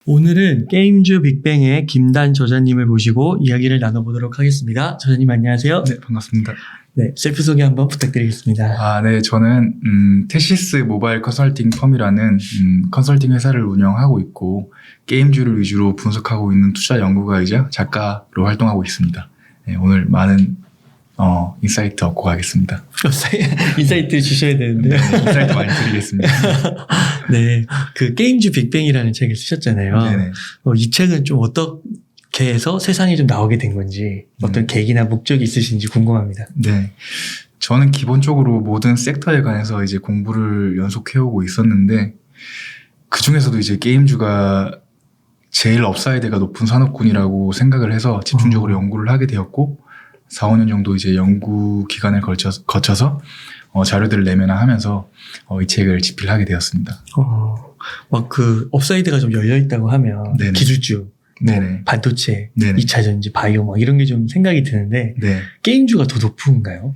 오늘은 게임주 빅뱅의 김단 저자님을 모시고 이야기를 나눠보도록 하겠습니다. 저자님 안녕하세요. 네, 반갑습니다. 네, 셀프 소개 한번 부탁드리겠습니다. 네, 저는 테시스 모바일 컨설팅 펌이라는 컨설팅 회사를 운영하고 있고 게임주를 위주로 분석하고 있는 투자 연구가이자 작가로 활동하고 있습니다. 네, 오늘 많은 인사이트 얻고 가겠습니다. 인사이트 주셔야 되는데. 네, 인사이트 많이 드리겠습니다. 네, 그 게임주 빅뱅이라는 책을 쓰셨잖아요. 네네. 이 책은 좀 어떻게 해서 세상에 좀 나오게 된 건지 어떤 계기나 목적이 있으신지 궁금합니다. 네, 저는 기본적으로 모든 섹터에 관해서 이제 공부를 연속해오고 있었는데 그 중에서도 이제 게임주가 제일 업사이드가 높은 산업군이라고 생각을 해서 집중적으로 연구를 하게 되었고 4, 5년 정도 이제 연구 기간을 거쳐서 자료들을 내면화 하면서 이 책을 집필하게 되었습니다. 막 그 업사이드가 좀 열려있다고 하면 네네. 기술주, 네네. 반도체, 네네. 2차 전지, 바이오 막 이런 게 좀 생각이 드는데 네. 게임주가 더 높은가요?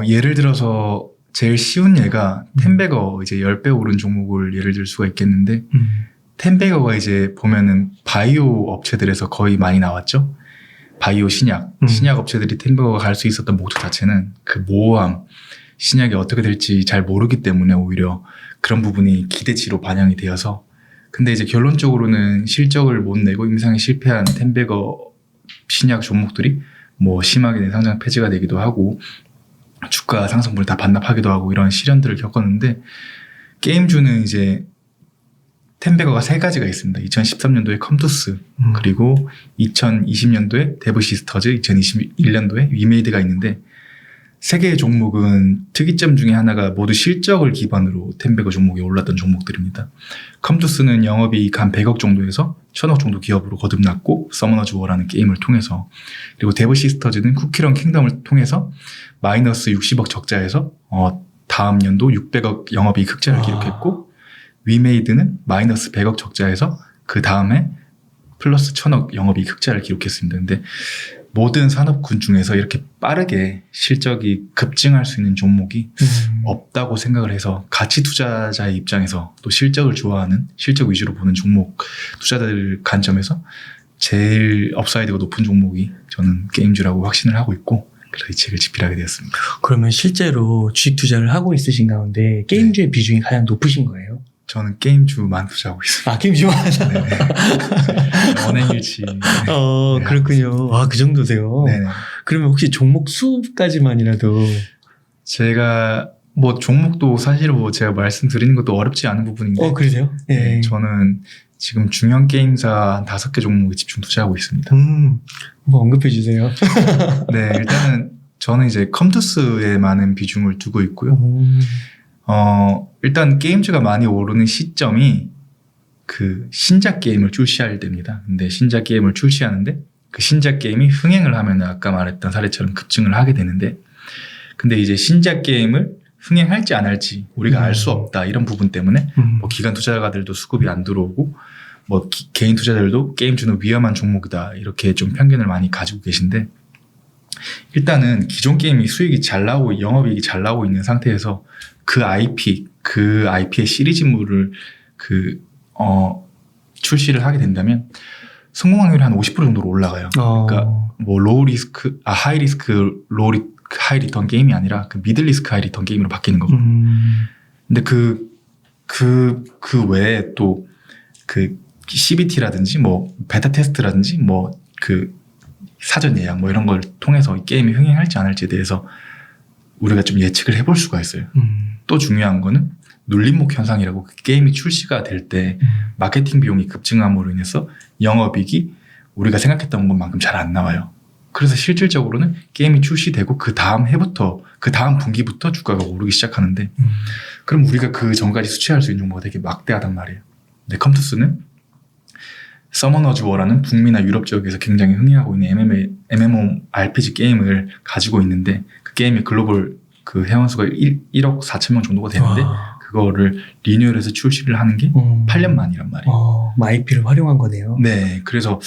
예를 들어서 제일 쉬운 예가 텐베거 이제 10배 오른 종목을 예를 들 수가 있겠는데 텐베거가 이제 보면은 바이오 업체들에서 거의 많이 나왔죠. 바이오 신약 업체들이 텐베거가 갈 수 있었던 목적 자체는 그 모호함, 신약이 어떻게 될지 잘 모르기 때문에 오히려 그런 부분이 기대치로 반영이 되어서 근데 이제 결론적으로는 실적을 못 내고 임상에 실패한 텐베거 신약 종목들이 뭐 심하게 상장 폐지가 되기도 하고 주가 상승분을 다 반납하기도 하고 이런 시련들을 겪었는데 게임주는 이제 텐베거가 세 가지가 있습니다. 2013년도에 컴투스 그리고 2020년도에 데브시스터즈 2021년도에 위메이드가 있는데 세 개의 종목은 특이점 중에 하나가 모두 실적을 기반으로 텐베거 종목이 올랐던 종목들입니다. 컴투스는 영업이익 한 100억 정도에서 1000억 정도 기업으로 거듭났고 서머너즈 워라는 게임을 통해서 그리고 데브시스터즈는 쿠키런 킹덤을 통해서 마이너스 60억 적자에서 다음 연도 600억 영업이익 흑자를 기록했고 위메이드는 마이너스 100억 적자에서 그 다음에 플러스 1000억 영업이익 흑자를 기록했습니다. 근데 모든 산업군 중에서 이렇게 빠르게 실적이 급증할 수 있는 종목이 없다고 생각을 해서 가치 투자자의 입장에서 또 실적을 좋아하는 실적 위주로 보는 종목 투자자들 관점에서 제일 업사이드가 높은 종목이 저는 게임주라고 확신을 하고 있고 그래서 이 책을 집필하게 되었습니다. 그러면 실제로 주식 투자를 하고 있으신 가운데 게임주의 비중이 가장 높으신 거예요? 저는 게임주만 투자하고 있습니다. 게임주만? 원행일치. 그렇군요. 그 정도세요? 네네. 그러면 혹시 종목 수까지만이라도. 제가 종목도 사실 제가 말씀드리는 것도 어렵지 않은 부분인데. 그러세요? 네. 저는 지금 중형 게임사 한 5개 종목에 집중 투자하고 있습니다. 한번 언급해 주세요. 네, 일단은 저는 이제 컴투스에 많은 비중을 두고 있고요. 일단 게임주가 많이 오르는 시점이 그 신작 게임을 출시할 때입니다. 근데 신작 게임을 출시하는데 그 신작 게임이 흥행을 하면 아까 말했던 사례처럼 급증을 하게 되는데 근데 이제 신작 게임을 흥행할지 안 할지 우리가 알 수 없다 이런 부분 때문에 기관 투자가들도 수급이 안 들어오고 개인 투자자들도 게임주는 위험한 종목이다 이렇게 좀 편견을 많이 가지고 계신데 일단은 기존 게임이 수익이 잘 나오고 영업이익이 잘 나오고 있는 상태에서 그 IP의 시리즈물을 출시를 하게 된다면 성공 확률이 한 50% 정도로 올라가요. 그러니까 하이 리스크 하이 리턴 게임이 아니라 그 미들 리스크 하이 리턴 게임으로 바뀌는 거거든요. 근데 그 외에 또 CBT라든지 베타 테스트라든지 사전 예약 이런 걸 통해서 이 게임이 흥행할지 안 할지에 대해서 우리가 좀 예측을 해볼 수가 있어요. 또 중요한 거는 눌림목 현상이라고 그 게임이 출시가 될 때 마케팅 비용이 급증함으로 인해서 영업이익이 우리가 생각했던 것만큼 잘 안 나와요. 그래서 실질적으로는 게임이 출시되고 그 다음 해부터 그 다음 분기부터 주가가 오르기 시작하는데 그럼 우리가 그 전까지 수취할 수 있는 정보가 되게 막대하단 말이에요. 근데 컴투스는 서머너즈 워라는 북미나 유럽 지역에서 굉장히 흥행하고 있는 MMORPG 게임을 가지고 있는데 그 게임의 글로벌 그 회원수가 1억 4천 명 정도가 되는데 그거를 리뉴얼해서 출시를 하는 게 8년 만이란 말이에요. IP를 활용한 거네요. 네, 그래서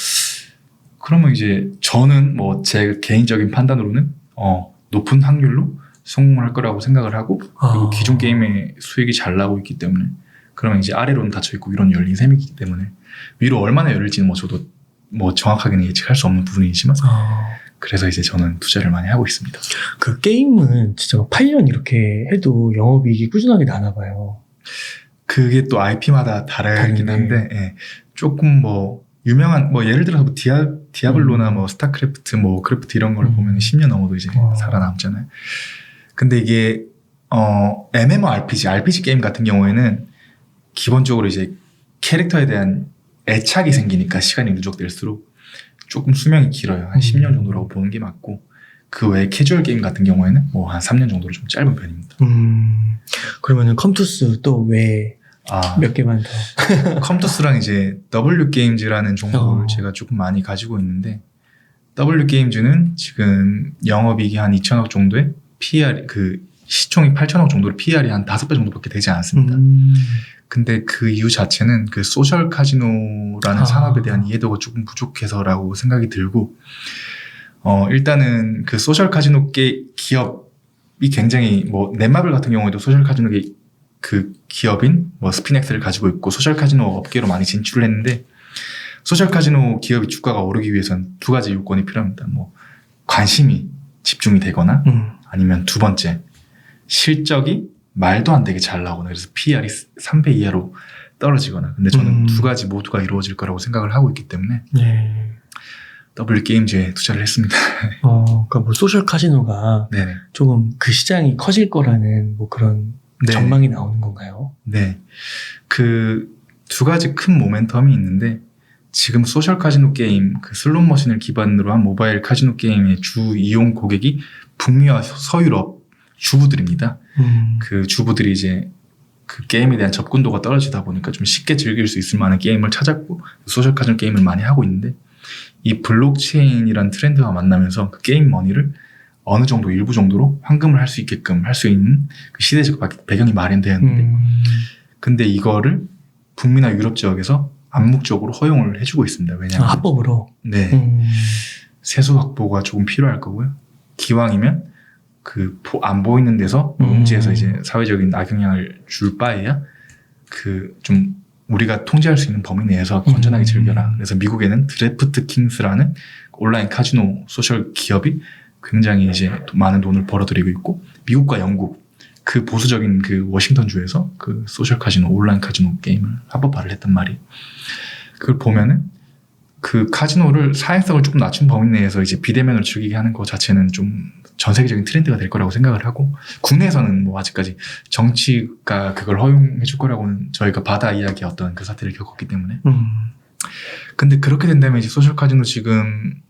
그러면 이제 저는 제 개인적인 판단으로는 높은 확률로 성공을 할 거라고 생각을 하고 그리고 기존 게임의 수익이 잘 나오고 있기 때문에 그러면 이제 아래로는 닫혀 있고 위로는 열린 셈이기 때문에 위로 얼마나 열릴지는 뭐 저도 뭐 정확하게는 예측할 수 없는 부분이지만 아, 그래서 이제 저는 투자를 많이 하고 있습니다. 그 게임은 진짜 막 8년 이렇게 해도 영업이익이 꾸준하게 나나 봐요. 그게 또 IP마다 다르긴 다른데. 한데 예, 조금 뭐 유명한 뭐 예를 들어서 뭐 디아블로나 뭐 스타크래프트 뭐 크래프트 이런 걸 보면 10년 넘어도 이제 살아남잖아요. 근데 이게 MMORPG, RPG 게임 같은 경우에는 기본적으로 이제 캐릭터에 대한 애착이 생기니까 시간이 누적될수록 조금 수명이 길어요. 한 10년 정도라고 보는 게 맞고 그 외에 캐주얼 게임 같은 경우에는 뭐 한 3년 정도로 좀 짧은 편입니다. 그러면은 컴투스 또 왜 몇 개만 더. 컴투스랑 이제 W 게임즈라는 종목을 제가 조금 많이 가지고 있는데 W 게임즈는 지금 영업이익이 한 2천억 정도에 PER 그 시총이 8천억 정도로 PER이 한 5배 정도밖에 되지 않았습니다. 근데 그 이유 자체는 그 소셜 카지노라는 산업에 대한 이해도가 조금 부족해서라고 생각이 들고 일단은 그 소셜 카지노 기업이 굉장히 뭐 넷마블 같은 경우에도 소셜 카지노 그 기업인 뭐 스피넥스를 가지고 있고 소셜 카지노 업계로 많이 진출을 했는데 소셜 카지노 기업이 주가가 오르기 위해서는 두 가지 요건이 필요합니다. 뭐 관심이 집중이 되거나 아니면 두 번째 실적이 말도 안 되게 잘 나오거나 그래서 PER이 3배 이하로 떨어지거나 근데 저는 두 가지 모두가 이루어질 거라고 생각을 하고 있기 때문에 네. W 게임즈에 투자를 했습니다. 그러니까 뭐 소셜 카지노가 네네. 조금 그 시장이 커질 거라는 뭐 그런 네. 전망이 나오는 건가요? 네. 그 두 가지 큰 모멘텀이 있는데 지금 소셜 카지노 게임, 그 슬롯 머신을 기반으로 한 모바일 카지노 게임의 주 이용 고객이 북미와 서유럽 주부들입니다. 그 주부들이 이제 그 게임에 대한 접근도가 떨어지다 보니까 좀 쉽게 즐길 수 있을 만한 게임을 찾았고 소셜 카지노 게임을 많이 하고 있는데 이 블록체인이란 트렌드와 만나면서 그 게임 머니를 어느 정도 일부 정도로 환금을 할 수 있게끔 할 수 있는 그 시대적 배경이 마련되었는데 근데 이거를 북미나 유럽 지역에서 암묵적으로 허용을 해주고 있습니다. 왜냐하면 합법으로. 네 세수 확보가 조금 필요할 거고요. 기왕이면 그 안 보이는 데서 음지에서 이제 사회적인 악영향을 줄 바에야 그 좀 우리가 통제할 수 있는 범위 내에서 건전하게 즐겨라. 그래서 미국에는 드래프트 킹스라는 온라인 카지노 소셜 기업이 굉장히 이제 많은 돈을 벌어들이고 있고 미국과 영국 그 보수적인 그 워싱턴주에서 그 소셜 카지노 온라인 카지노 게임을 합법화를 했단 말이에요. 그걸 보면은 그 카지노를 사행성을 조금 낮춘 범위 내에서 이제 비대면으로 즐기게 하는 것 자체는 좀 전 세계적인 트렌드가 될 거라고 생각을 하고 국내에서는 뭐 아직까지 정치가 그걸 허용해 줄 거라고는 저희가 바다 이야기 어떤 그 사태를 겪었기 때문에 근데 그렇게 된다면 이제 소셜 카지노 지금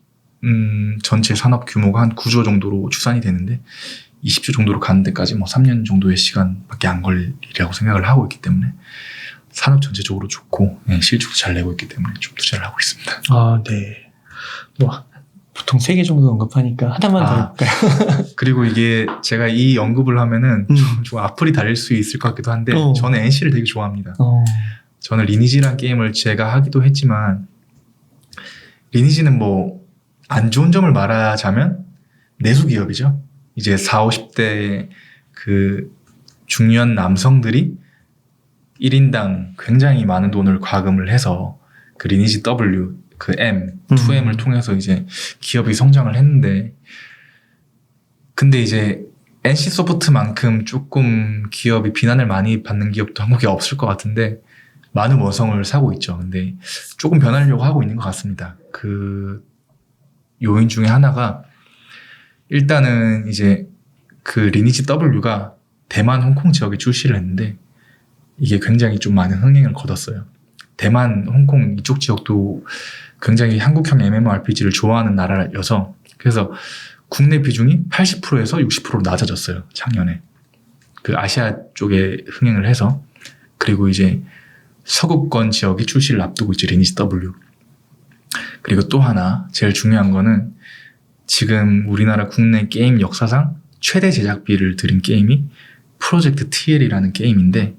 전체 산업 규모가 한 9조 정도로 추산이 되는데 20조 정도로 가는 데까지 뭐 3년 정도의 시간밖에 안 걸리라고 생각을 하고 있기 때문에 산업 전체적으로 좋고 실적도 잘 내고 있기 때문에 좀 투자를 하고 있습니다. 아, 네. 뭐 보통 3개 정도 언급하니까 하나만 더 해볼까요? 그리고 이게 제가 이 언급을 하면은 좀 악플이 달릴 수 있을 것 같기도 한데 저는 NC를 되게 좋아합니다. 저는 리니지라는 게임을 제가 하기도 했지만 리니지는 뭐 안 좋은 점을 말하자면 내수 기업이죠. 이제 40, 50대 그 중년 남성들이 1인당 굉장히 많은 돈을 과금을 해서 그 리니지 W, 그 M, 2M을 통해서 이제 기업이 성장을 했는데 근데 이제 NC소프트만큼 조금 기업이 비난을 많이 받는 기업도 한국에 없을 것 같은데 많은 원성을 사고 있죠. 근데 조금 변하려고 하고 있는 것 같습니다. 그 요인 중에 하나가 일단은 이제 그 리니지 W가 대만, 홍콩 지역에 출시를 했는데 이게 굉장히 좀 많은 흥행을 거뒀어요. 대만, 홍콩 이쪽 지역도 굉장히 한국형 MMORPG를 좋아하는 나라여서 그래서 국내 비중이 80%에서 60%로 낮아졌어요. 작년에. 그 아시아 쪽에 흥행을 해서 그리고 이제 서구권 지역이 출시를 앞두고 있죠. 리니지 W. 그리고 또 하나 제일 중요한 거는 지금 우리나라 국내 게임 역사상 최대 제작비를 들인 게임이 프로젝트 TL이라는 게임인데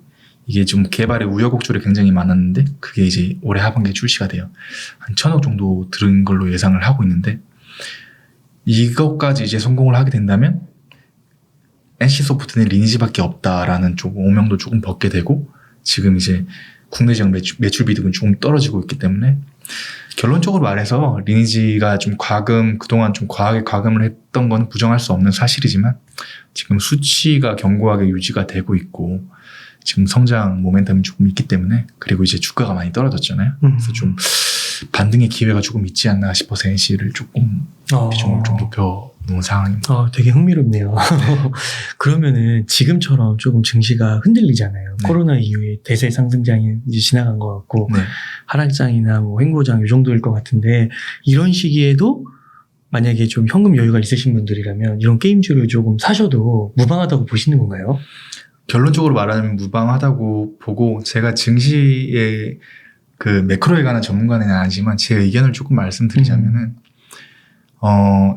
이게 좀 개발에 우여곡절이 굉장히 많았는데 그게 이제 올해 하반기에 출시가 돼요. 한 1,000억 정도 들은 걸로 예상을 하고 있는데 이것까지 이제 성공을 하게 된다면 NC소프트는 리니지밖에 없다라는 조금 오명도 조금 벗게 되고 지금 이제 국내 지역 매출 비득은 조금 떨어지고 있기 때문에 결론적으로 말해서 리니지가 좀 그동안 좀 과하게 과금을 했던 건 부정할 수 없는 사실이지만 지금 수치가 견고하게 유지가 되고 있고 지금 성장 모멘텀이 조금 있기 때문에 그리고 이제 주가가 많이 떨어졌잖아요. 그래서 좀 반등의 기회가 조금 있지 않나 싶어서 NC를 조금 비중을 좀 높여놓은 상황입니다. 되게 흥미롭네요. 그러면은 지금처럼 조금 증시가 흔들리잖아요. 네. 코로나 이후에 대세 상승장이 이제 지나간 것 같고 네. 하락장이나 뭐 횡보장 이 정도일 것 같은데 이런 시기에도 만약에 좀 현금 여유가 있으신 분들이라면 이런 게임주를 조금 사셔도 무방하다고 보시는 건가요? 결론적으로 말하면 무방하다고 보고 제가 증시의 그 매크로에 관한 전문가는 아니지만 제 의견을 조금 말씀드리자면은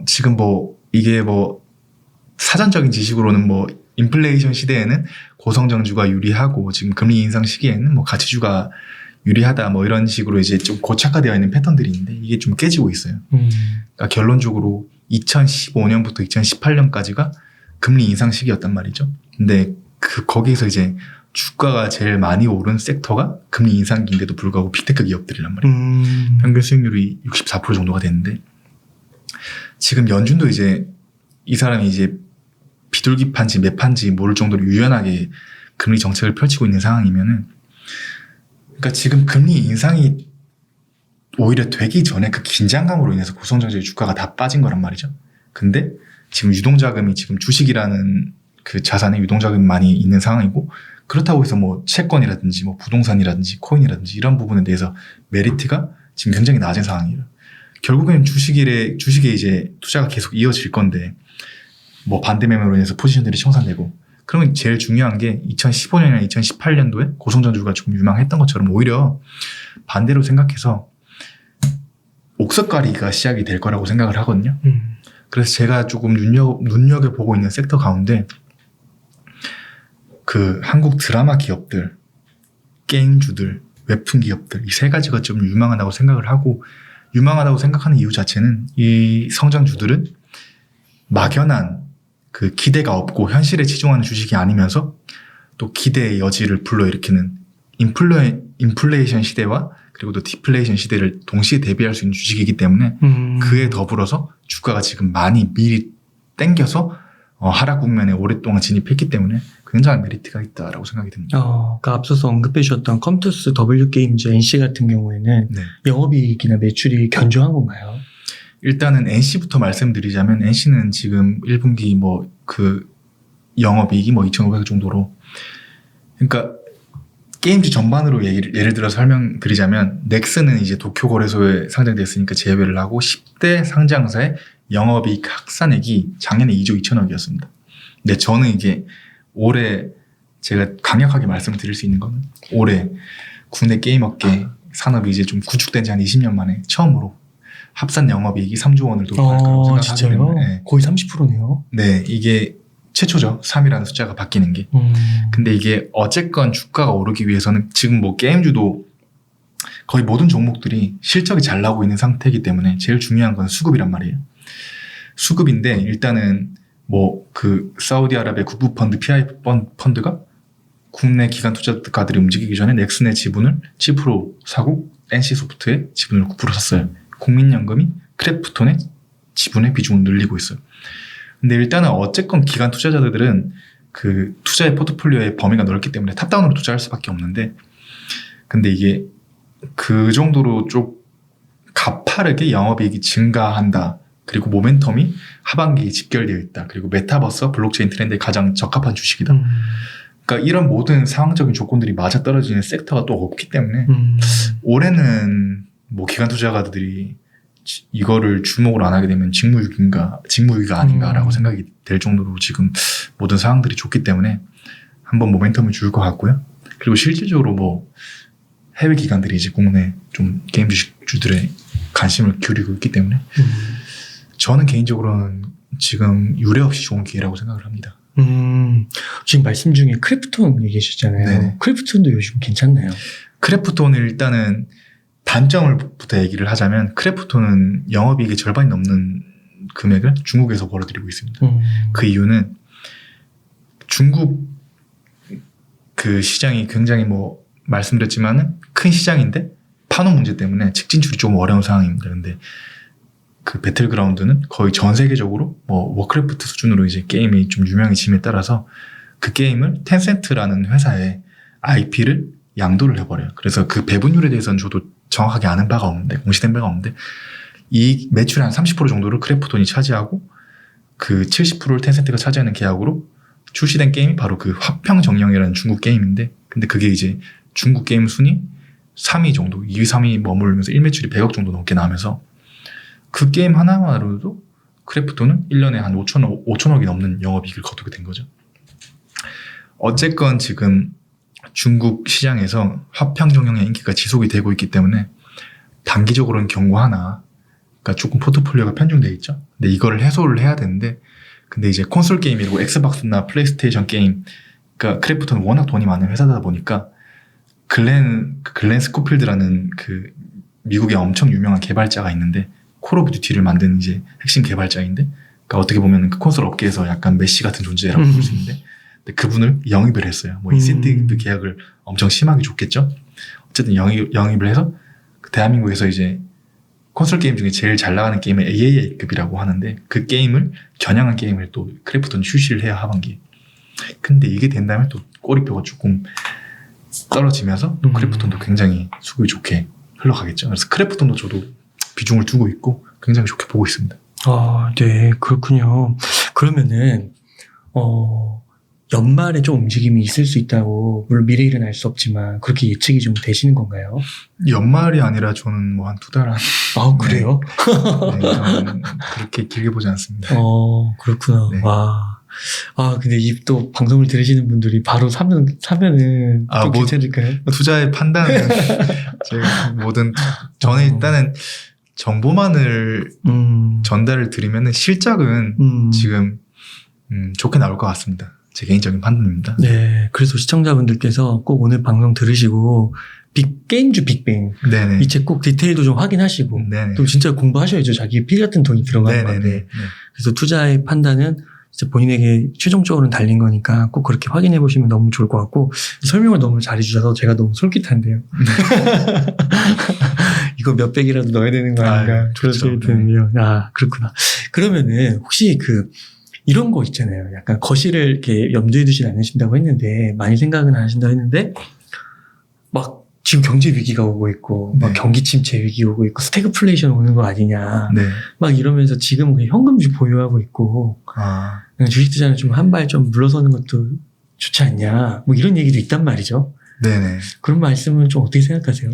지금 뭐 이게 뭐 사전적인 지식으로는 뭐 인플레이션 시대에는 고성장주가 유리하고 지금 금리 인상 시기에는 뭐 가치주가 유리하다 뭐 이런 식으로 이제 좀 고착화되어 있는 패턴들이 있는데 이게 좀 깨지고 있어요. 그러니까 결론적으로 2015년부터 2018년까지가 금리 인상 시기였단 말이죠. 근데 거기에서 이제 주가가 제일 많이 오른 섹터가 금리 인상기인데도 불구하고 빅테크 기업들이란 말이에요. 평균 수익률이 64% 정도가 됐는데 지금 연준도 이제 이 사람이 이제 비둘기판지 매판지 모를 정도로 유연하게 금리 정책을 펼치고 있는 상황이면은 그러니까 지금 금리 인상이 오히려 되기 전에 그 긴장감으로 인해서 고성장주의 주가가 다 빠진 거란 말이죠. 근데 지금 유동자금이 지금 주식이라는 그 자산에 유동자금이 많이 있는 상황이고 그렇다고 해서 뭐 채권이라든지 뭐 부동산이라든지 코인이라든지 이런 부분에 대해서 메리트가 지금 굉장히 낮은 상황이에요. 결국에는 주식에 이제 투자가 계속 이어질 건데 뭐 반대 매매로 인해서 포지션들이 청산되고 그러면 제일 중요한 게 2015년이나 2018년도에 고성장주가 조금 유망했던 것처럼 오히려 반대로 생각해서 옥석가리가 시작이 될 거라고 생각을 하거든요. 그래서 제가 조금 눈여겨보고 있는 섹터 가운데 그 한국 드라마 기업들, 게임주들, 웹툰 기업들 이 세 가지가 좀 유망하다고 생각을 하고 유망하다고 생각하는 이유 자체는 이 성장주들은 막연한 그 기대가 없고 현실에 치중하는 주식이 아니면서 또 기대의 여지를 불러일으키는 인플레이션 시대와 그리고 또 디플레이션 시대를 동시에 대비할 수 있는 주식이기 때문에 그에 더불어서 주가가 지금 많이 미리 땡겨서 하락 국면에 오랫동안 진입했기 때문에 굉장한 메리트가 있다라고 생각이 듭니다. 그러니까 앞서서 언급해 주셨던 컴투스 W게임즈 NC 같은 경우에는 네. 영업이익이나 매출이 견조한 건가요? 일단은 NC부터 말씀드리자면 NC는 지금 1분기 뭐 그 영업이익이 뭐 2,500억 정도로 그러니까 게임주 전반으로 예를 들어 설명드리자면 넥슨은 이제 도쿄 거래소에 상장됐으니까 제외를 하고 10대 상장사의 영업이익 합산액이 작년에 2조 2천억이었습니다. 근데 저는 이게 올해 제가 강력하게 말씀을 드릴 수 있는 거는 올해 국내 게임업계 산업이 이제 좀 구축된 지 한 20년 만에 처음으로 합산 영업이익이 3조 원을 돌파할 거라고 생각하기 진짜요? 때문에 거의 30%네요. 네, 이게 최초죠. 3이라는 숫자가 바뀌는 게. 근데 이게 어쨌건 주가가 오르기 위해서는 지금 뭐 게임주도 거의 모든 종목들이 실적이 잘 나오고 있는 상태이기 때문에 제일 중요한 건 수급이란 말이에요. 수급인데 일단은 뭐 그 사우디아라비아 국부펀드 PI 펀드가 국내 기관 투자가들이 움직이기 전에 넥슨의 지분을 7% 사고 NC소프트의 지분을 9% 샀어요. 국민연금이 크래프톤의 지분의 비중을 늘리고 있어요. 근데 일단은 어쨌건 기관 투자자들은 그 투자의 포트폴리오의 범위가 넓기 때문에 탑다운으로 투자할 수밖에 없는데 근데 이게 그 정도로 좀 가파르게 영업이익이 증가한다. 그리고 모멘텀이 하반기에 집결되어 있다. 그리고 메타버스, 블록체인 트렌드에 가장 적합한 주식이다. 그러니까 이런 모든 상황적인 조건들이 맞아떨어지는 섹터가 또 없기 때문에 올해는 뭐 기관 투자가들이 이거를 주목을 안 하게 되면 직무유기가 아닌가라고 생각이 될 정도로 지금 모든 상황들이 좋기 때문에 한번 모멘텀을 줄 것 같고요. 그리고 실질적으로 뭐 해외 기관들이 이제 국내 좀 게임 주식주들의 관심을 기울이고 있기 때문에 저는 개인적으로는 지금 유례 없이 좋은 기회라고 생각을 합니다. 지금 말씀 중에 크래프톤 얘기하셨잖아요. 네네. 크래프톤도 요즘 괜찮나요? 크래프톤은 일단은 단점을부터 얘기를 하자면 크래프톤은 영업이익의 절반이 넘는 금액을 중국에서 벌어들이고 있습니다. 그 이유는 중국 그 시장이 굉장히 뭐 말씀드렸지만은 큰 시장인데 판호 문제 때문에 직진출이 조금 어려운 상황입니다. 근데 그 배틀그라운드는 거의 전 세계적으로 뭐 워크래프트 수준으로 이제 게임이 좀 유명해짐에 따라서 그 게임을 텐센트라는 회사에 IP를 양도를 해버려요. 그래서 그 배분율에 대해서는 저도 정확하게 아는 바가 없는데, 공시된 바가 없는데, 이 매출의 한 30% 정도를 크래프톤이 차지하고 그 70%를 텐센트가 차지하는 계약으로 출시된 게임이 바로 그 화평정령이라는 중국 게임인데, 근데 그게 이제 중국 게임 순위 3위 정도, 2위, 3위 머무르면서 1매출이 100억 정도 넘게 나오면서 그 게임 하나만으로도 크래프톤은 1년에 한 5천억이 넘는 영업이익을 거두게 된 거죠. 어쨌건 지금 중국 시장에서 화평정령의 인기가 지속이 되고 있기 때문에 단기적으로는 경고 하나, 그러니까 조금 포트폴리오가 편중되어 있죠. 근데 이거를 해소를 해야 되는데, 근데 이제 콘솔 게임이고 엑스박스나 플레이스테이션 게임, 그러니까 크래프톤은 워낙 돈이 많은 회사다 보니까 글렌 스코필드라는 그 미국의 엄청 유명한 개발자가 있는데, 콜 오브 듀티를 만든 이제 핵심 개발자인데, 그러니까 어떻게 보면 그 콘솔 업계에서 약간 메시 같은 존재라고 볼 수 있는데, 근데 그분을 영입을 했어요. 뭐 인센티브 계약을 엄청 심하게 줬겠죠. 어쨌든 영입을 해서 그 대한민국에서 이제 콘솔 게임 중에 제일 잘 나가는 게임을 AAA급이라고 하는데, 그 게임을 겨냥한 게임을 또 크래프톤이 출시를 해야 하반기에. 근데 이게 된다면 또 꼬리표가 조금 떨어지면서 또 크래프톤도 굉장히 수급이 좋게 흘러가겠죠. 그래서 크래프톤도 저도 비중을 두고 있고 굉장히 좋게 보고 있습니다. 아, 네, 그렇군요. 그러면은 연말에 좀 움직임이 있을 수 있다고, 물론 미래일은 알 수 없지만 그렇게 예측이 좀 되시는 건가요? 연말이 아니라 저는 뭐 한 2달 한. 아, 그래요? 네, 저는 그렇게 길게 보지 않습니다. 그렇구나. 네. 와. 아, 근데 이 또 방송을 들으시는 분들이 바로 사면은 또 괜찮을까요? 투자의 판단은 제가 저는 일단은 정보만을 전달을 드리면은 실적은 지금 좋게 나올 것 같습니다. 제 개인적인 판단입니다. 네, 그래서 시청자분들께서 꼭 오늘 방송 들으시고 게임주 빅뱅 네네. 이 책 꼭 디테일도 좀 확인하시고 네네. 또 진짜 공부하셔야죠. 자기 피 같은 돈이 들어가는 네네네. 건데. 그래서 투자의 판단은 진짜 본인에게 최종적으로는 달린 거니까 꼭 그렇게 확인해 보시면 너무 좋을 것 같고, 설명을 너무 잘해주셔서 제가 너무 솔깃한데요. 이거 몇백이라도 넣어야 되는 거 아닌가 그런 생각이 드는데요. 아, 그렇구나. 그러면은 혹시 이런 거 있잖아요. 약간 거시를 이렇게 염두에 두진 않으신다고 했는데, 많이 생각은 안 하신다고 했는데, 막 지금 경제 위기가 오고 있고, 막 네. 경기 침체 위기 오고 있고, 스태그플레이션 오는 거 아니냐. 네. 막 이러면서 지금 그냥 현금주 보유하고 있고, 그냥 주식 투자는 좀 한 발 좀 물러서는 것도 좋지 않냐. 뭐 이런 얘기도 있단 말이죠. 네네. 그런 말씀은 좀 어떻게 생각하세요?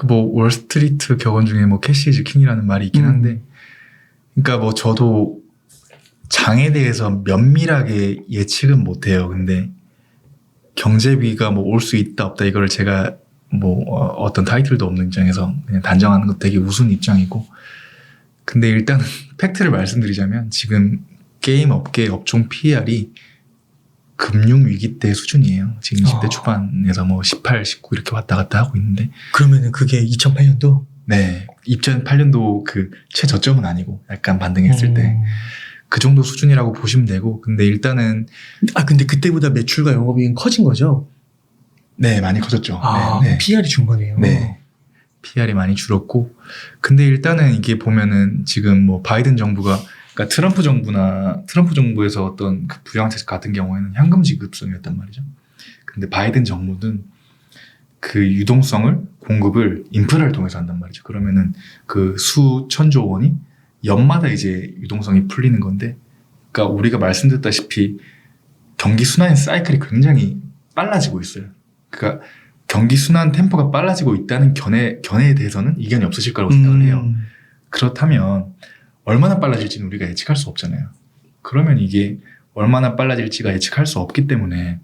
월스트리트 격언 중에 캐시 이즈 킹이라는 말이 있긴 한데, 그러니까 저도 장에 대해서 면밀하게 예측은 못해요. 근데 경제 위기가 올 수 있다 없다 이거를 제가 어떤 타이틀도 없는 입장에서 그냥 단정하는 것 되게 우스운 입장이고, 근데 일단 팩트를 말씀드리자면 지금 게임 업계 업종 PER이 금융 위기 때 수준이에요. 지금 20대 초반에서 18, 19 이렇게 왔다 갔다 하고 있는데. 그러면은 그게 2008년도? 네. 2008년도 그 최저점은 아니고 약간 반등했을 때 그 정도 수준이라고 보시면 되고, 근데 일단은 근데 그때보다 매출과 영업이익은 커진 거죠? 네, 많이 커졌죠. 네. PR이 준 거네요. 네. PR이 많이 줄었고, 근데 일단은 이게 보면은 지금 바이든 정부가, 그러니까 트럼프 정부에서 어떤 그 부양책 같은 경우에는 현금 지급성이었단 말이죠. 근데 바이든 정부는 그 유동성을 공급을 인프라를 통해서 한단 말이죠. 그러면은 그 수천조 원이 연마다 이제 유동성이 풀리는 건데, 그러니까 우리가 말씀드렸다시피 경기 순환 사이클이 굉장히 빨라지고 있어요. 그러니까 경기 순환 템포가 빨라지고 있다는 견해에 대해서는 이견이 없으실 거라고 생각을 해요. 그렇다면 얼마나 빨라질지는 우리가 예측할 수 없잖아요. 그러면 이게 얼마나 빨라질지가 예측할 수 없기 때문에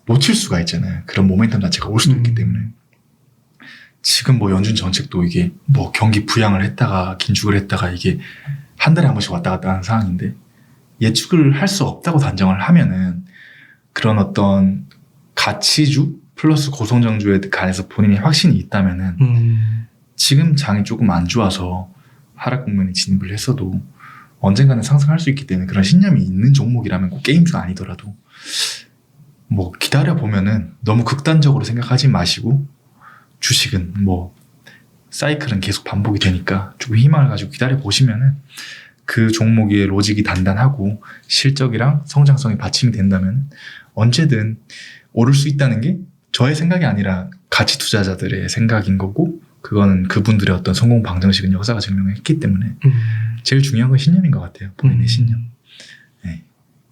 놓칠 수가 있잖아요. 그런 모멘텀 자체가 올 수도 있기 때문에. 지금 연준 정책도 이게 경기 부양을 했다가 긴축을 했다가 이게 한 달에 한 번씩 왔다 갔다 하는 상황인데, 예측을 할 수 없다고 단정을 하면은 그런 어떤 가치주 플러스 고성장주에 관해서 본인이 확신이 있다면은 지금 장이 조금 안 좋아서 하락 국면에 진입을 했어도 언젠가는 상승할 수 있기 때문에, 그런 신념이 있는 종목이라면 꼭 게임주가 아니더라도 뭐 기다려 보면은 너무 극단적으로 생각하지 마시고 주식은 뭐 사이클은 계속 반복이 되니까 조금 희망을 가지고 기다려 보시면은 그 종목의 로직이 단단하고 실적이랑 성장성이 받침이 된다면 언제든 오를 수 있다는 게 저의 생각이 아니라 가치 투자자들의 생각인 거고 그거는 그분들의 어떤 성공 방정식은 역사가 증명했기 때문에 제일 중요한 건 신념인 것 같아요. 본인의 신념. 네.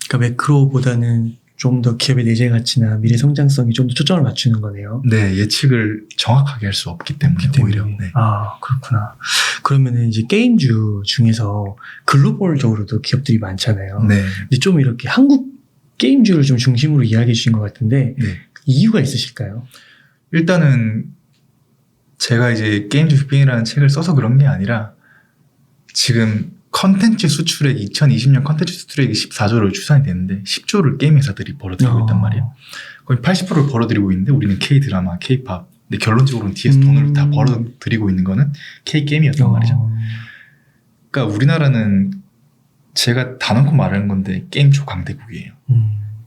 그러니까 매크로보다는 좀 더 기업의 내재 가치나 미래 성장성이 좀 더 초점을 맞추는 거네요. 네, 예측을 정확하게 할 수 없기 때문에 오히려. 네. 아, 그렇구나. 그러면은 이제 게임주 중에서 글로벌적으로도 기업들이 많잖아요. 네. 근데 좀 이렇게 한국 게임주를 좀 중심으로 이야기해 주신 것 같은데 네. 이유가 있으실까요? 일단은 제가 이제 게임즈 빅뱅이라는 책을 써서 그런 게 아니라 지금 컨텐츠 수출액이 2020년 컨텐츠 수출액이 14조를 추산이 되는데 10조를 게임 회사들이 벌어들이고 있단 말이에요. 거의 80%를 벌어들이고 있는데 우리는 K-드라마, K-팝 근데 결론적으로는 뒤에서 돈을 다 벌어들이고 있는 거는 K-게임이었단 말이죠. 그러니까 우리나라는 제가 단언코 말하는 건데 게임 초강대국이에요.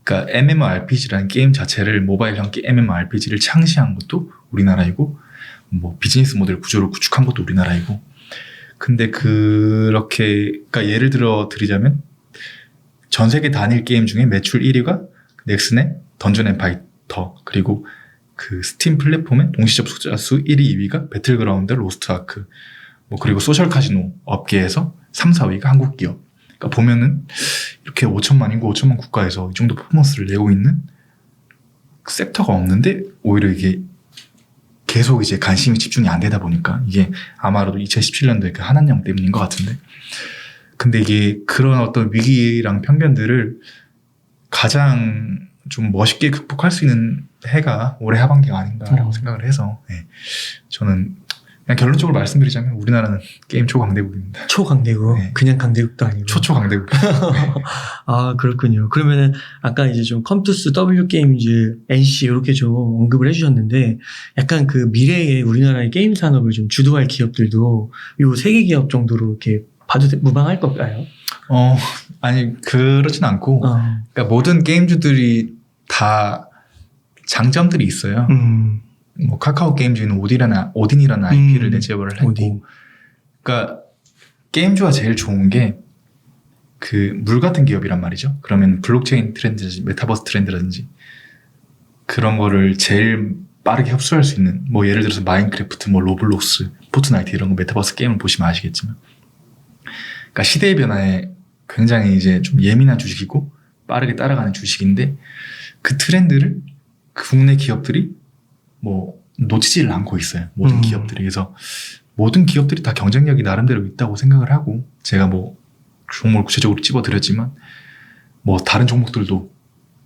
그러니까 MMORPG라는 게임 자체를 모바일형 MMORPG를 창시한 것도 우리나라이고 뭐 비즈니스 모델 구조를 구축한 것도 우리나라이고 근데 그렇게 그러니까 예를 들어 드리자면 전 세계 단일 게임 중에 매출 1위가 넥슨의 던전 앤 파이터 그리고 그 스팀 플랫폼의 동시 접속자 수 1위, 2위가 배틀그라운드, 로스트 아크 뭐 그리고 소셜 카지노 업계에서 3, 4위가 한국 기업. 그러니까 보면은 이렇게 5천만 인구 5천만 국가에서 이 정도 퍼포먼스를 내고 있는 섹터가 없는데 오히려 이게 계속 이제 관심이 집중이 안 되다 보니까 이게 아마도 2017년도에 그 한한령 때문인 것 같은데 근데 이게 그런 어떤 위기랑 편견들을 가장 좀 멋있게 극복할 수 있는 해가 올해 하반기가 아닌가라고 생각을 해서 네. 저는 그냥 결론적으로 말씀드리자면 우리나라는 게임 초강대국입니다. 초강대국? 네. 그냥 강대국도 아니고 초초강대국. 네. 아 그렇군요. 그러면은 아까 이제 좀 컴투스, W게임즈, NC 이렇게 좀 언급을 해주셨는데 약간 그 미래의 우리나라의 게임 산업을 좀 주도할 기업들도 요 세 개 기업 정도로 이렇게 봐도 무방할 걸까요? 아니 그렇진 않고 그러니까 모든 게임주들이 다 장점들이 있어요. 뭐 카카오 게임즈는 오딘이라는 IP를 내재벌을 했고 오딘. 그러니까 게임주가 제일 좋은 게 그 물 같은 기업이란 말이죠. 그러면 블록체인 트렌드든지 메타버스 트렌드라든지 그런 거를 제일 빠르게 흡수할 수 있는 뭐 예를 들어서 마인크래프트, 뭐 로블록스, 포트나이트 이런 거 메타버스 게임을 보시면 아시겠지만 그러니까 시대의 변화에 굉장히 이제 좀 예민한 주식이고 빠르게 따라가는 주식인데 그 트렌드를 국내 기업들이 뭐 놓치지를 않고 있어요. 모든 기업들이. 그래서 모든 기업들이 다 경쟁력이 나름대로 있다고 생각을 하고 제가 뭐 종목을 구체적으로 찝어드렸지만 뭐 다른 종목들도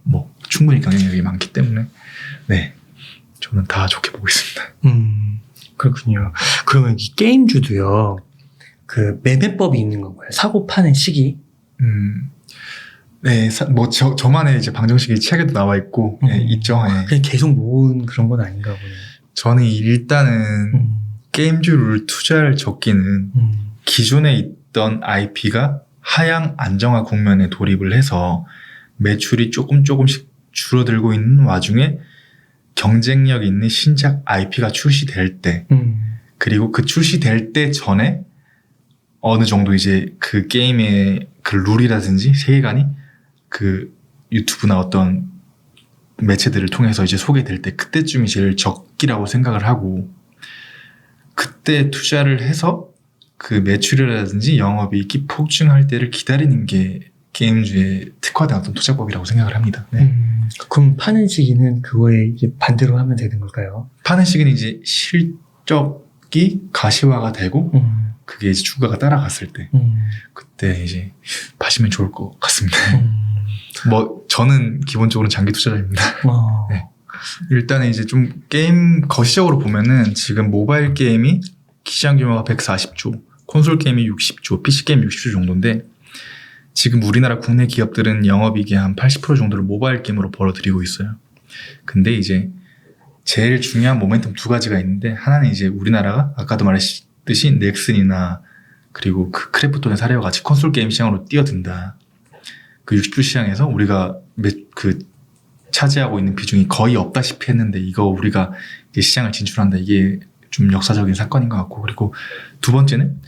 뭐 충분히 경쟁력이 많기 때문에 네 저는 다 좋게 보고 있습니다. 그렇군요. 그러면 이 게임주도요 그 매매법이 있는 건가요? 사고 파는 시기? 네, 뭐 저만의 이제 방정식이 책에도 나와 있고 네, 있죠. 네. 그냥 계속 모은 그런 건 아닌가 보네요. 저는 일단은 게임주를 투자를 적기는 기존에 있던 IP가 하향 안정화 국면에 돌입을 해서 매출이 조금씩 줄어들고 있는 와중에 경쟁력 있는 신작 IP가 출시될 때 그리고 그 출시될 때 전에 어느 정도 이제 그 게임의 그 룰이라든지 세계관이 그 유튜브나 어떤 매체들을 통해서 이제 소개될 때 그때쯤이 제일 적기라고 생각을 하고 그때 투자를 해서 그 매출이라든지 영업이익이 폭증할 때를 기다리는 게 게임주의 특화된 어떤 투자법이라고 생각을 합니다. 네. 그럼 파는 시기는 그거에 이제 반대로 하면 되는 걸까요? 파는 시기는 이제 실적이 가시화가 되고 그게 이제 주가가 따라갔을 때 그때 이제 파시면 좋을 것 같습니다. 뭐 저는 기본적으로 장기 투자자입니다. 네. 일단은 이제 좀 게임 거시적으로 보면은 지금 모바일 게임이 시장 규모가 140조, 콘솔 게임이 60조, PC 게임 60조 정도인데 지금 우리나라 국내 기업들은 영업이익의 한 80% 정도를 모바일 게임으로 벌어들이고 있어요. 근데 이제 제일 중요한 모멘텀 두 가지가 있는데 하나는 이제 우리나라가 아까도 말했듯이 넥슨이나 그리고 그 크래프톤의 사례와 같이 콘솔 게임 시장으로 뛰어든다. 그 60조 시장에서 우리가 그 차지하고 있는 비중이 거의 없다시피 했는데 이거 우리가 이제 시장을 진출한다. 이게 좀 역사적인 사건인 것 같고 그리고 두 번째는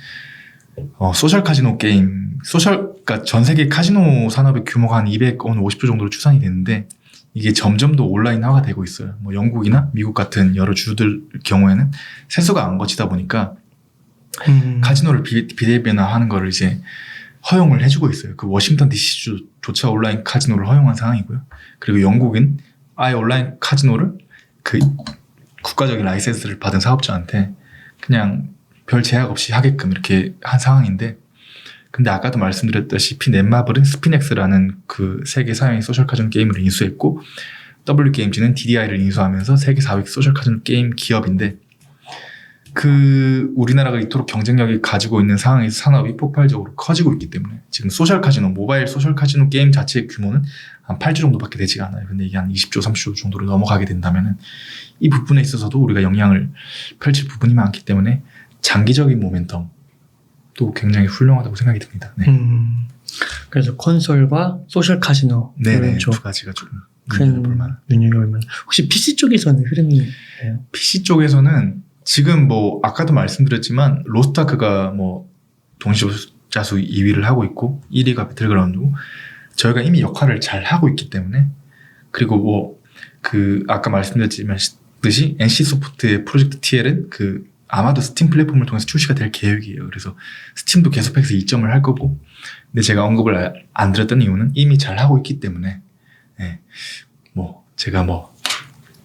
소셜 카지노 게임 그러니까 전 세계 카지노 산업의 규모가 한 250조 정도로 추산이 되는데 이게 점점 더 온라인화가 되고 있어요. 뭐 영국이나 미국 같은 여러 주들 경우에는 세수가 안 거치다 보니까 카지노를 비대면화하는 거를 이제 허용을 해주고 있어요. 그 워싱턴 DC주조차 온라인 카지노를 허용한 상황이고요. 그리고 영국은 아예 온라인 카지노를 그 국가적인 라이센스를 받은 사업자한테 그냥 별 제약 없이 하게끔 이렇게 한 상황인데 근데 아까도 말씀드렸다시피 넷마블은 스피넥스라는 그 세계 4위의 소셜 카지노 게임을 인수했고 W게임즈는 DDI를 인수하면서 세계 4위 소셜 카지노 게임 기업인데 그 우리나라가 이토록 경쟁력이 가지고 있는 상황에서 산업이 폭발적으로 커지고 있기 때문에 지금 소셜 카지노, 모바일 소셜 카지노 게임 자체의 규모는 한 8조 정도밖에 되지가 않아요. 근데 이게 한 20조, 30조 정도로 넘어가게 된다면은 이 부분에 있어서도 우리가 영향을 펼칠 부분이 많기 때문에 장기적인 모멘텀도 굉장히 훌륭하다고 생각이 듭니다. 네. 그래서 콘솔과 소셜 카지노 네네 두 가지가 조금 큰 눈여겨볼 만한. 혹시 PC 쪽에서는 흐름이 돼요? PC 쪽에서는 지금 뭐 아까도 말씀드렸지만 로스트아크가 뭐 동시자수 2위를 하고 있고 1위가 배틀그라운드고 저희가 이미 역할을 잘 하고 있기 때문에 그리고 뭐 그 아까 말씀드렸듯이 NC소프트의 프로젝트 TL은 그 아마도 스팀 플랫폼을 통해서 출시가 될 계획이에요. 그래서 스팀도 계속해서 이점을 할 거고 근데 제가 언급을 안 드렸던 이유는 이미 잘 하고 있기 때문에 네. 뭐 제가 뭐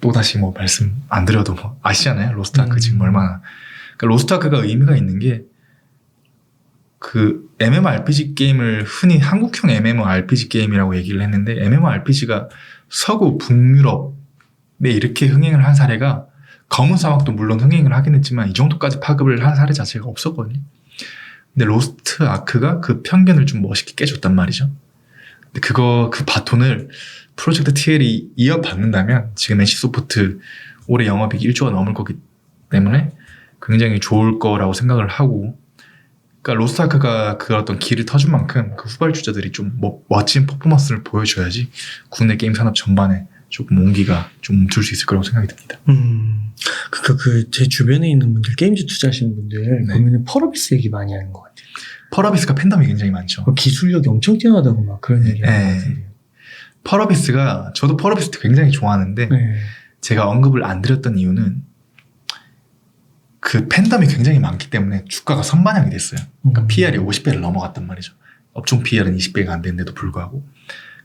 또다시 뭐 말씀 안 드려도 뭐 아시잖아요. 로스트아크 지금 얼마나. 그러니까 로스트아크가 의미가 있는 게 그 MMORPG 게임을 흔히 한국형 MMORPG 게임이라고 얘기를 했는데 MMORPG가 서구 북유럽에 이렇게 흥행을 한 사례가 검은 사막도 물론 흥행을 하긴 했지만 이 정도까지 파급을 한 사례 자체가 없었거든요. 근데 로스트아크가 그 편견을 좀 멋있게 깨줬단 말이죠. 근데 그 바톤을 프로젝트 TL이 이어받는다면 지금 NC소프트 올해 영업이익이 1조가 넘을 거기 때문에 굉장히 좋을 거라고 생각을 하고 그러니까 로스트아크가 그 어떤 길을 터준 만큼 그 후발주자들이 좀 멋진 퍼포먼스를 보여줘야지 국내 게임 산업 전반에 조금 온기가 좀 멈출 수 있을 거라고 생각이 듭니다. 제 주변에 있는 분들, 게임즈 투자하시는 분들, 네. 보면은 펄어비스 얘기 많이 하는 것 같아요. 펄어비스가 팬덤이 굉장히 많죠. 기술력이 엄청 뛰어나다고 막 그런 얘기 하는 것 같은데요. 펄어비스가, 저도 펄어비스 굉장히 좋아하는데, 네. 제가 언급을 안 드렸던 이유는 그 팬덤이 굉장히 많기 때문에 주가가 선반영이 됐어요. 그러니까 PR이 50배를 넘어갔단 말이죠. 업종 PR은 20배가 안 되는데도 불구하고.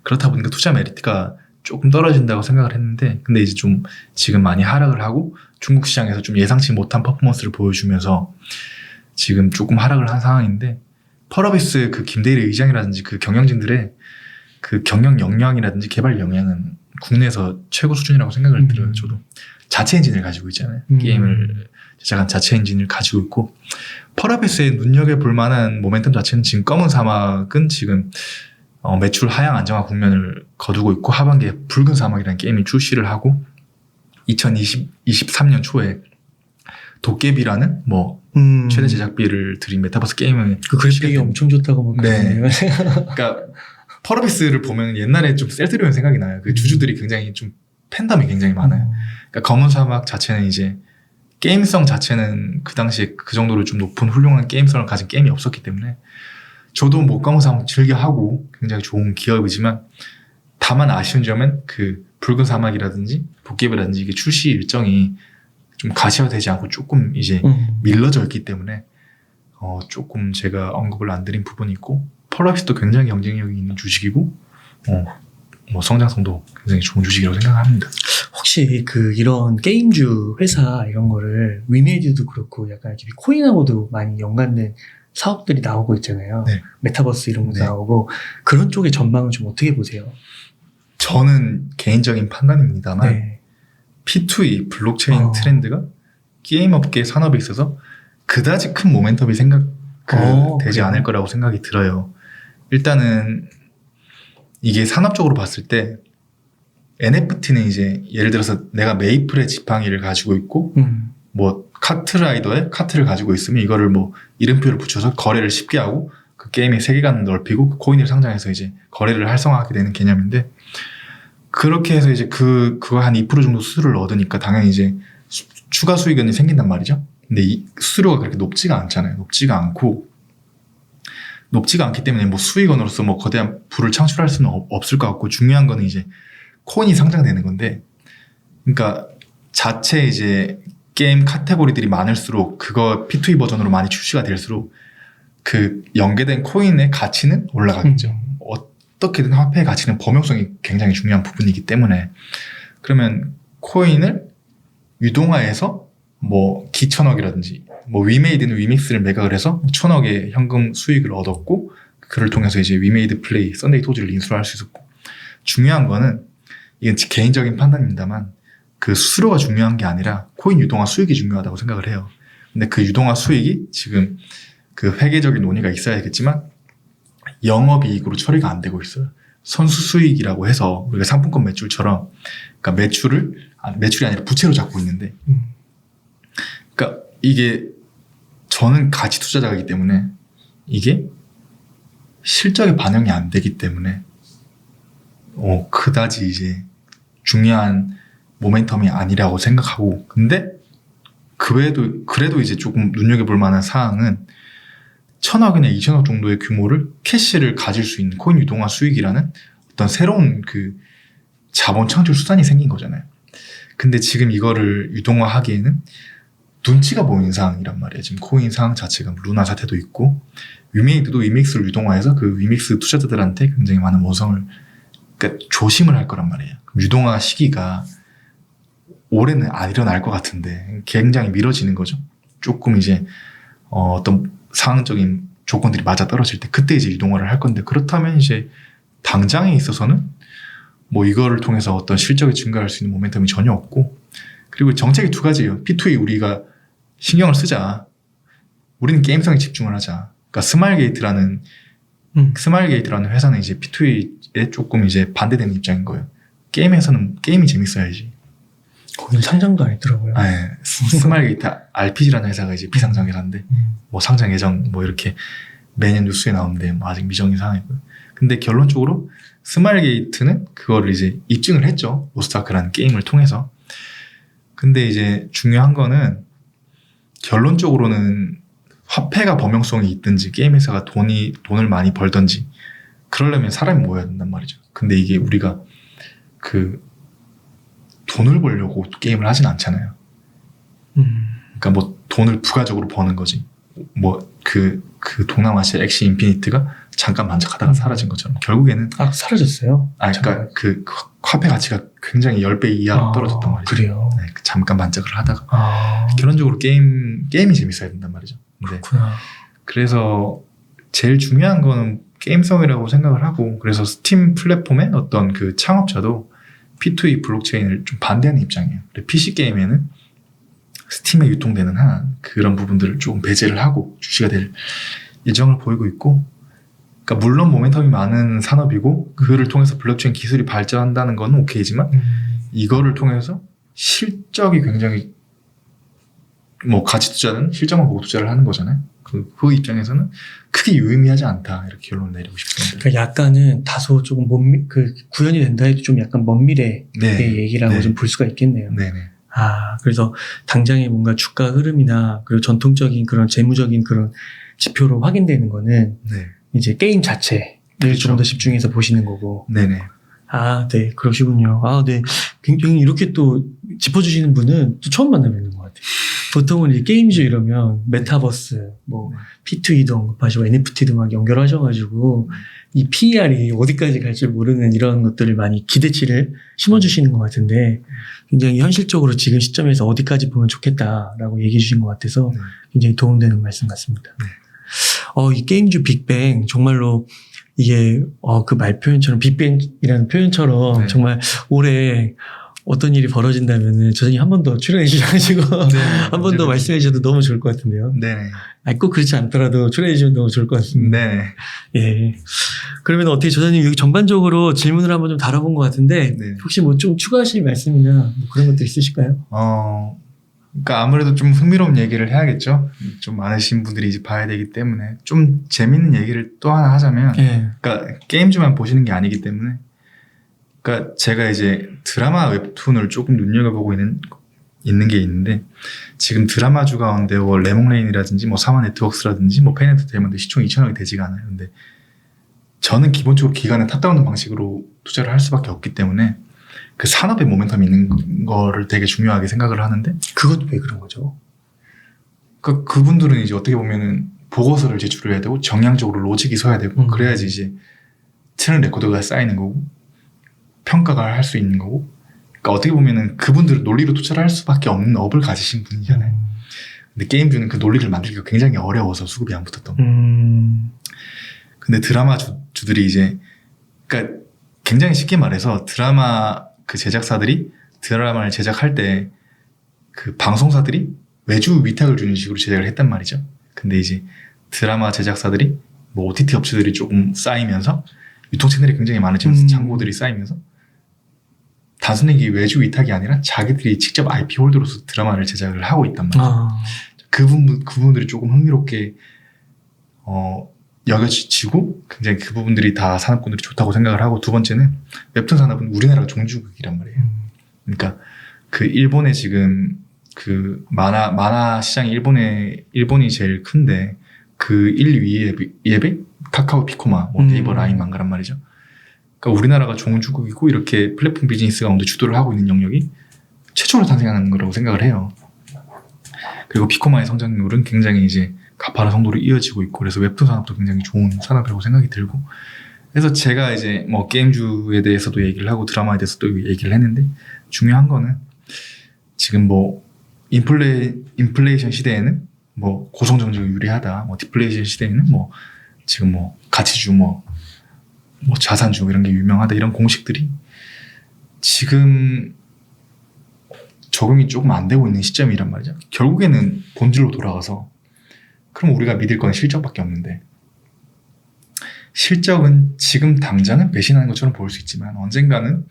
그렇다 보니까 투자 메리트가 조금 떨어진다고 생각을 했는데 근데 이제 좀 지금 많이 하락을 하고 중국 시장에서 좀 예상치 못한 퍼포먼스를 보여주면서 지금 조금 하락을 한 상황인데 펄어비스 그 김대리 의장이라든지 그 경영진들의 그 경영 역량이라든지 개발 역량은 국내에서 최고 수준이라고 생각을 들어요. 저도 자체 엔진을 가지고 있잖아요. 게임을 제작한 자체 엔진을 가지고 있고 펄어비스의 눈여겨볼 만한 모멘텀 자체는 지금 검은 사막은 지금 매출 하향 안정화 국면을 거두고 있고 하반기에 붉은 사막이라는 게임이 출시를 하고 2023년 초에 도깨비라는 뭐 최대 제작비를 들인 메타버스 게임을 그 그래픽이 엄청 좋다고 막 네. 그러네요. 그러니까 펄어비스를 보면 옛날에 좀 셀트리온 생각이 나요. 그 주주들이 굉장히 좀 팬덤이 굉장히 많아요. 그러니까 검은 사막 자체는 이제 게임성 자체는 그 당시에 그 정도로 좀 높은 훌륭한 게임성을 가진 게임이 없었기 때문에 저도 뭐 검은 사막 즐겨 하고 굉장히 좋은 기업이지만 다만 아쉬운 점은 그 붉은 사막이라든지 도깨비라든지 이게 출시 일정이 좀 가시화되지 않고 조금 이제 밀려져 있기 때문에 조금 제가 언급을 안 드린 부분이 있고 펄어비스도 굉장히 경쟁력이 있는 주식이고 뭐 성장성도 굉장히 좋은 주식이라고 생각합니다. 혹시 이런 게임주 회사 이런 거를 위메이드도 그렇고 약간 이렇게 코인하고도 많이 연관된 사업들이 나오고 있잖아요. 네. 메타버스 이런 거 네. 나오고 그런 쪽의 전망은 좀 어떻게 보세요? 저는 개인적인 판단입니다만 네. P2E 블록체인 트렌드가 게임 업계 산업에 있어서 그다지 큰 모멘텀이 되지 그래요? 않을 거라고 생각이 들어요. 일단은 이게 산업적으로 봤을 때 NFT는 이제 예를 들어서 내가 메이플의 지팡이를 가지고 있고 뭐 카트라이더에 카트를 가지고 있으면 이거를 뭐 이름표를 붙여서 거래를 쉽게 하고 그 게임의 세계관을 넓히고 그 코인을 상장해서 이제 거래를 활성화하게 되는 개념인데 그렇게 해서 이제 그거 한 2% 정도 수수료를 얻으니까 당연히 이제 추가 수익원이 생긴단 말이죠. 근데 이 수수료가 그렇게 높지가 않잖아요. 높지가 않기 때문에 뭐 수익원으로서 뭐 거대한 부를 창출할 수는 없을 것 같고, 중요한 거는 이제 코인이 상장되는 건데, 그러니까 자체 이제 게임 카테고리들이 많을수록 그거 P2E 버전으로 많이 출시가 될수록 그 연계된 코인의 가치는 올라가겠죠. 어떻게든 화폐의 가치는 범용성이 굉장히 중요한 부분이기 때문에, 그러면 코인을 유동화해서 뭐 기천억이라든지 뭐 위메이드는 위믹스를 매각을 해서 1,000억의 현금 수익을 얻었고, 그를 통해서 이제 위메이드 플레이, 썬데이 토즈를 인수할 수 있었고, 중요한 거는 이건 개인적인 판단입니다만 그 수수료가 중요한 게 아니라 코인 유동화 수익이 중요하다고 생각을 해요. 근데 그 유동화 수익이 지금 그 회계적인 논의가 있어야겠지만 영업이익으로 처리가 안 되고 있어요. 선수 수익이라고 해서 우리가 상품권 매출처럼, 그러니까 매출이 아니라 부채로 잡고 있는데, 그러니까 이게 저는 가치 투자자이기 때문에 이게 실적에 반영이 안 되기 때문에 그다지 이제 중요한 모멘텀이 아니라고 생각하고, 근데 그래도 이제 조금 눈여겨볼 만한 사항은 1,000억이나 2,000억 정도의 규모를 캐시를 가질 수 있는 코인 유동화 수익이라는 어떤 새로운 그 자본 창출 수단이 생긴 거잖아요. 근데 지금 이거를 유동화하기에는 눈치가 보이는 상황이란 말이에요. 지금 코인 상황 자체가 루나 사태도 있고, 위메이드도 위믹스를 유동화해서 그 위믹스 투자자들한테 굉장히 많은 모성을, 그러니까 조심을 할 거란 말이에요. 유동화 시기가 올해는 안 일어날 것 같은데 굉장히 미뤄지는 거죠. 조금 이제 어떤 상황적인 조건들이 맞아 떨어질 때 그때 이제 유동화를 할 건데, 그렇다면 이제 당장에 있어서는 뭐 이거를 통해서 어떤 실적이 증가할 수 있는 모멘텀이 전혀 없고, 그리고 정책이 두 가지예요. P2E 우리가 신경을 쓰자. 우리는 게임성에 집중을 하자. 그러니까 스마일게이트라는 회사는 이제 P2E에 조금 이제 반대되는 입장인 거예요. 게임에서는 게임이 재밌어야지. 거긴 상장도 안 했더라고요. 네, 스마일게이트 RPG라는 회사가 이제 비상장 회사인데 뭐 상장 예정 뭐 이렇게 매년 뉴스에 나오는데 뭐 아직 미정인 상황이고요. 근데 결론적으로 스마일게이트는 그거를 이제 입증을 했죠. 로스트아크라는 게임을 통해서. 근데 이제 중요한 거는 결론적으로는 화폐가 범용성이 있든지 게임 회사가 돈을 많이 벌든지 그러려면 사람이 모여야 된단 말이죠. 근데 이게 우리가 그 돈을 벌려고 게임을 하진 않잖아요. 그러니까 뭐 돈을 부가적으로 버는 거지. 뭐 그 동남아시아 엑시 인피니트가 잠깐 반짝하다가 사라진 것처럼 결국에는 사라졌어요? 그러니까 그 화폐 가치가 굉장히 10배 이하로 떨어졌단 말이죠. 그래요? 네, 잠깐 반짝을 하다가 결론적으로 게임이 재밌어야 된단 말이죠. 그렇구나. 그래서 제일 중요한 거는 게임성이라고 생각을 하고, 그래서 스팀 플랫폼의 어떤 그 창업자도 P2E 블록체인을 좀 반대하는 입장이에요. PC 게임에는 스팀에 유통되는 한 그런 부분들을 조금 배제를 하고 출시가 될 예정을 보이고 있고, 그러니까 물론 모멘텀이 많은 산업이고 그를 통해서 블록체인 기술이 발전한다는 건 오케이지만 이거를 통해서 실적이 굉장히 뭐 가치 투자는 실적만 보고 투자를 하는 거잖아요. 그 입장에서는 크게 유의미하지 않다, 이렇게 결론을 내리고 싶습니다. 그러니까 약간은 다소 조금 구현이 된다 해도 좀 약간 먼 미래의 얘기라고 좀 볼 수가 있겠네요. 네네. 그래서 당장의 뭔가 주가 흐름이나 그리고 전통적인 그런 재무적인 그런 지표로 확인되는 거는 이제 게임 자체를 좀 더 집중해서 보시는 거고. 네네. 네, 그러시군요. 네. 굉장히 이렇게 또 짚어주시는 분은 또 처음 만나뵙는 것 같아요. 보통은 이제 게임주 이러면 메타버스, 뭐, P2E도 하시고 NFT도 막 연결하셔가지고, 이 PER이 어디까지 갈지 모르는 이런 것들을 많이 기대치를 심어주시는 것 같은데, 굉장히 현실적으로 지금 시점에서 어디까지 보면 좋겠다라고 얘기해 주신 것 같아서 굉장히 도움되는 말씀 같습니다. 이 게임주 빅뱅, 정말로 이게, 그 말 표현처럼, 빅뱅이라는 표현처럼 정말 올해 어떤 일이 벌어진다면은 저자님 한 번 더 출연해 주셔가지고 한 번 더 말씀해 주셔도 너무 좋을 것 같은데요. 네네. 꼭 그렇지 않더라도 출연해 주시면 너무 좋을 것 같습니다. 네네. 예. 그러면 어떻게 저자님 여기 전반적으로 질문을 한번 좀 다뤄본 것 같은데 혹시 뭐 좀 추가하실 말씀이나 뭐 그런 것들 있으실까요? 그러니까 아무래도 좀 흥미로운 얘기를 해야겠죠. 좀 많으신 분들이 이제 봐야 되기 때문에 좀 재밌는 얘기를 또 하나 하자면, 그러니까 게임주만 보시는 게 아니기 때문에 그러니까 제가 이제 드라마 웹툰을 조금 눈여겨보고 있는 게 있는데 지금 드라마주 가운데 뭐 레몽레인이라든지 뭐 사마 네트워크스라든지 뭐 펜엔터테인먼트 시총 2천억이 되지가 않아요. 근데 저는 기본적으로 기간을 탑다운 방식으로 투자를 할 수밖에 없기 때문에 그 산업의 모멘텀이 있는 거를 되게 중요하게 생각을 하는데 그건 왜 그런 거죠? 그러니까 그분들은 이제 어떻게 보면은 보고서를 제출을 해야 되고 정량적으로 로직이 서야 되고 그래야지 이제 트렌드 레코드가 쌓이는 거고 평가가 할 수 있는 거고 그러니까 어떻게 보면은 그분들은 논리로 투자를 할 수밖에 없는 업을 가지신 분이잖아요. 근데 게임주는 그 논리를 만들기가 굉장히 어려워서 수급이 안 붙었던 거예요. 근데 드라마 주들이 이제 그러니까 굉장히 쉽게 말해서 드라마 그 제작사들이 드라마를 제작할 때 그 방송사들이 외주 위탁을 주는 식으로 제작을 했단 말이죠. 근데 이제 드라마 제작사들이 뭐 OTT 업체들이 조금 쌓이면서 유통 채널이 굉장히 많아지면서 장고들이 쌓이면서 단순히 이게 외주 위탁이 아니라 자기들이 직접 IP 홀더로서 드라마를 제작을 하고 있단 말이에요. 그분들이 조금 흥미롭게 여겨지고 굉장히 그 부분들이 다 산업군들이 좋다고 생각을 하고 두 번째는 웹툰 산업은 우리나라가 종주국이란 말이에요. 그러니까 그 일본의 지금 그 만화 시장이 일본이 제일 큰데 그 1, 2위에 예배 카카오 피코마 뭐 네이버 라인 망가란 말이죠. 그러니까 우리나라가 종주국이고 이렇게 플랫폼 비즈니스 가운데 주도를 하고 있는 영역이 최초로 탄생하는 거라고 생각을 해요. 그리고 피코마의 성장률은 굉장히 이제 가파른 성도로 이어지고 있고 그래서 웹툰 산업도 굉장히 좋은 산업이라고 생각이 들고 그래서 제가 이제 뭐 게임주에 대해서도 얘기를 하고 드라마에 대해서도 얘기를 했는데 중요한 거는 지금 뭐 인플레이션 시대에는 뭐 고성장적이 유리하다 뭐 디플레이션 시대에는 뭐 지금 뭐 가치주 뭐 자산주 이런 게 유명하다 이런 공식들이 지금 적용이 조금 안 되고 있는 시점이란 말이죠. 결국에는 본질로 돌아가서 그럼 우리가 믿을 건 실적밖에 없는데 실적은 지금 당장은 배신하는 것처럼 보일 수 있지만 언젠가는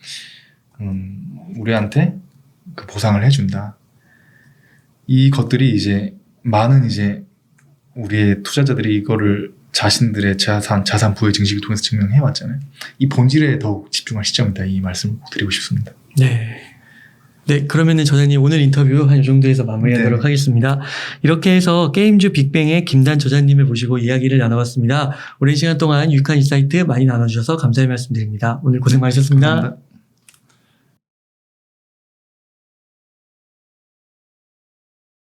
우리한테 그 보상을 해준다. 이 것들이 이제 많은 이제 우리의 투자자들이 이거를 자신들의 자산 부의 증식을 통해서 증명해 왔잖아요. 이 본질에 더욱 집중할 시점이다. 이 말씀을 드리고 싶습니다. 네. 네, 그러면은 저자님 오늘 인터뷰 한 이 정도에서 마무리하도록 하겠습니다. 이렇게 해서 게임주 빅뱅의 김단 저자님을 모시고 이야기를 나눠봤습니다. 오랜 시간 동안 유익한 인사이트 많이 나눠주셔서 감사의 말씀드립니다. 오늘 고생 많으셨습니다. 감사합니다.